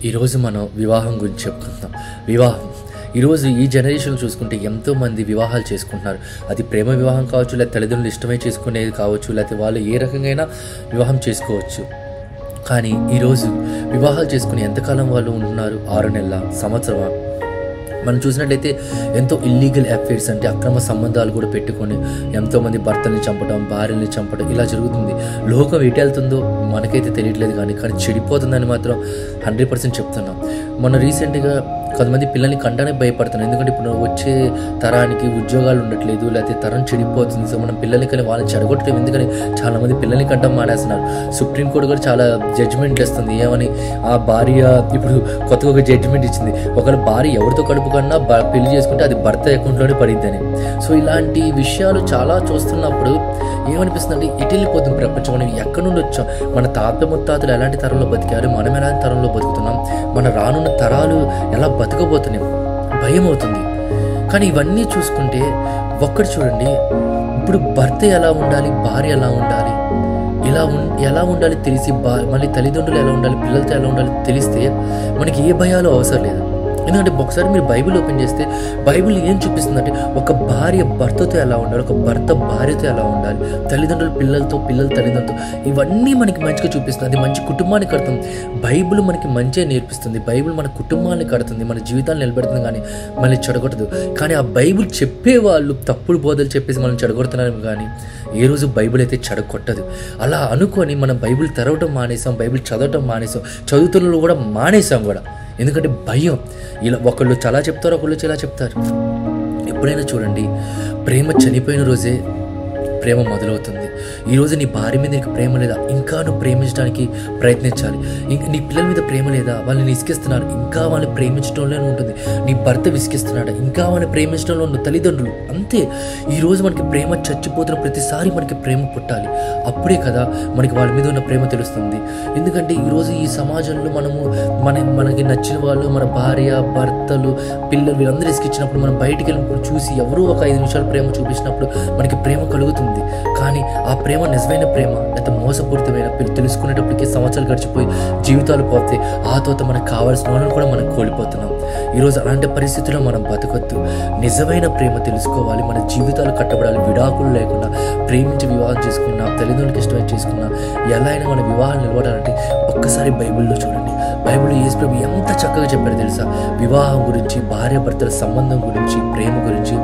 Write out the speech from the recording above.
ఈరోజు మనం వివాహం గురించి చెప్పుకుందాం. వివాహం ఈరోజు ఈ జనరేషన్ చూసుకుంటే ఎంతోమంది వివాహాలు చేసుకుంటున్నారు. అది ప్రేమ వివాహం కావచ్చు, లేదా తల్లిదండ్రులు ఇష్టమై చేసుకునేది కావచ్చు, లేకపోతే వాళ్ళు ఏ రకంగా వివాహం చేసుకోవచ్చు. కానీ ఈరోజు వివాహాలు చేసుకుని ఎంతకాలం వాళ్ళు ఉంటున్నారు? 6 నెలల, సంవత్సరమా? మనం చూసినట్లయితే ఎంతో ఇల్లీగల్ అఫైర్స్ అంటే అక్రమ సంబంధాలు కూడా పెట్టుకొని ఎంతోమంది భర్తల్ని చంపడం, భార్యల్ని చంపడం ఇలా జరుగుతుంది. లోకం ఎటు వెళ్తుందో మనకైతే తెలియట్లేదు, కానీ చెడిపోతుందని మాత్రం 100% చెప్తున్నాం. మొన్న రీసెంట్గా కొంతమంది పిల్లల్ని కంటానే భయపడుతున్నారు. ఎందుకంటే ఇప్పుడు వచ్చే తరానికి ఉద్యోగాలు ఉండట్లేదు, లేకపోతే తరం చెడిపోతుంది. సో మనం పిల్లల్ని కానీ వాళ్ళని చెడగొట్టలేము. ఎందుకని చాలామంది పిల్లల్ని కంటం మానేస్తున్నారు. సుప్రీంకోర్టు కూడా చాలా జడ్జిమెంట్లు ఇస్తుంది. ఏమని ఆ భార్య ఇప్పుడు కొత్తగా ఒక జడ్జిమెంట్ ఇచ్చింది, ఒకవేళ భార్య ఎవరితో కడుపు కన్నా పెళ్లి చేసుకుంటే అది భర్త అకౌంట్లోనే పడిద్దని. సో ఇలాంటి విషయాలు చాలా చూస్తున్నప్పుడు ఏమనిపిస్తుంది అంటే ఇటు వెళ్ళిపోతుంది ప్రపంచం. మనం ఎక్కడి నుండి వచ్చాం? మన తాత ముత్తాతలు ఎలాంటి తరంలో బతికారు, మనం ఎలాంటి తరంలో బతుకుతున్నాం, మన రానున్న తరాలు ఎలా బతకబోతున్నాం, భయం అవుతుంది. కానీ ఇవన్నీ చూసుకుంటే ఒక్కటి చూడండి, ఇప్పుడు భర్త ఎలా ఉండాలి, భార్య ఎలా ఉండాలి, ఎలా ఉండాలి తెలిసి మళ్ళీ తల్లిదండ్రులు ఎలా ఉండాలి, పిల్లలతో ఎలా ఉండాలి తెలిస్తే మనకి ఏ భయాలు అవసరం లేదు. ఎందుకంటే ఒకసారి మీరు బైబిల్ ఓపెన్ చేస్తే బైబిల్ ఏం చూపిస్తుందంటే ఒక భార్య భర్తతో ఎలా ఉండాలి, ఒక భర్త భార్యతో ఎలా ఉండాలి, తల్లిదండ్రులు పిల్లలతో, పిల్లలు తల్లిదండ్రులతో, ఇవన్నీ మనకి మంచిగా చూపిస్తుంది. అది మంచి కుటుంబాన్ని కడుతుంది. బైబిల్ మనకి మంచిగా నేర్పిస్తుంది. బైబిల్ మన కుటుంబాన్ని కడుతుంది, మన జీవితాన్ని నిలబెడుతుంది, కానీ మళ్ళీ చెడగొట్టదు. కానీ ఆ బైబిల్ చెప్పేవాళ్ళు తప్పుడు బోధలు చెప్పేసి మనం చెడగొడుతున్నారు, కానీ ఏ రోజు బైబిల్ అయితే చెడగొట్టదు. అలా అనుకొని మనం బైబిల్ తెరవటం మానేసాం, బైబిల్ చదవటం మానేసాం, చదువుతున్న కూడా మానేసాం కూడా. ఎందుకంటే భయం. ఇలా ఒకళ్ళు చాలా చెప్తారు, ఒకళ్ళు చాలా చెప్తారు. ఎప్పుడైనా చూడండి, ప్రేమ చనిపోయిన రోజే ప్రేమ మొదలవుతుంది. ఈరోజు నీ భార్య మీద నీకు ప్రేమ లేదా, ఇంకా నువ్వు ప్రేమించడానికి ప్రయత్నించాలి. నీ పిల్లల మీద ప్రేమ లేదా, వాళ్ళని విసిగిస్తున్నారు, ఇంకా వాళ్ళని ప్రేమించడంలోనే ఉంటుంది. నీ భర్త విసిగిస్తున్నాడు, ఇంకా వాళ్ళని ప్రేమించడంలో ఉన్న తల్లిదండ్రులు అంతే. ఈరోజు మనకి ప్రేమ చచ్చిపోతున్న ప్రతిసారి మనకి ప్రేమ పుట్టాలి. అప్పుడే కదా మనకి వాళ్ళ మీద ఉన్న ప్రేమ తెలుస్తుంది. ఎందుకంటే ఈరోజు ఈ సమాజంలో మనకి నచ్చిన వాళ్ళు, మన భార్య, భర్తలు, పిల్లలు వీళ్ళందరూ విసిగించినప్పుడు మనం బయటికి వెళ్ళినప్పుడు చూసి ఎవరో ఒక 5 నిమిషాలు ప్రేమ చూపించినప్పుడు మనకి ప్రేమ కలుగుతుంది. కానీ ఆ ప్రేమ నిజమైన ప్రేమ లేకపోతే మోసపూరితమైన తెలుసుకునేటప్పటికీ సంవత్సరాలు గడిచిపోయి జీవితాలు పోతే ఆ తర్వాత మనకు కావాల్సిన వాళ్ళని కూడా మనం కోల్పోతున్నాం. ఈరోజు అలాంటి పరిస్థితుల్లో మనం బతకొద్దు. నిజమైన ప్రేమ తెలుసుకోవాలి, మన జీవితాలు కట్టబడాలి. విడాకులు లేకుండా ప్రేమించి వివాహం చేసుకున్నా, తల్లిదండ్రులకి ఇష్టమైన చేసుకున్నా, ఎలా అయినా మన వివాహాలు నిలబడాలంటే ఒక్కసారి బైబిల్లో చూడండి. బైబిల్లో యేసు ప్రభు ఎంత చక్కగా చెప్పారో తెలుసా? వివాహం గురించి, భార్యాభర్తల సంబంధం గురించి, ప్రేమ గురించి.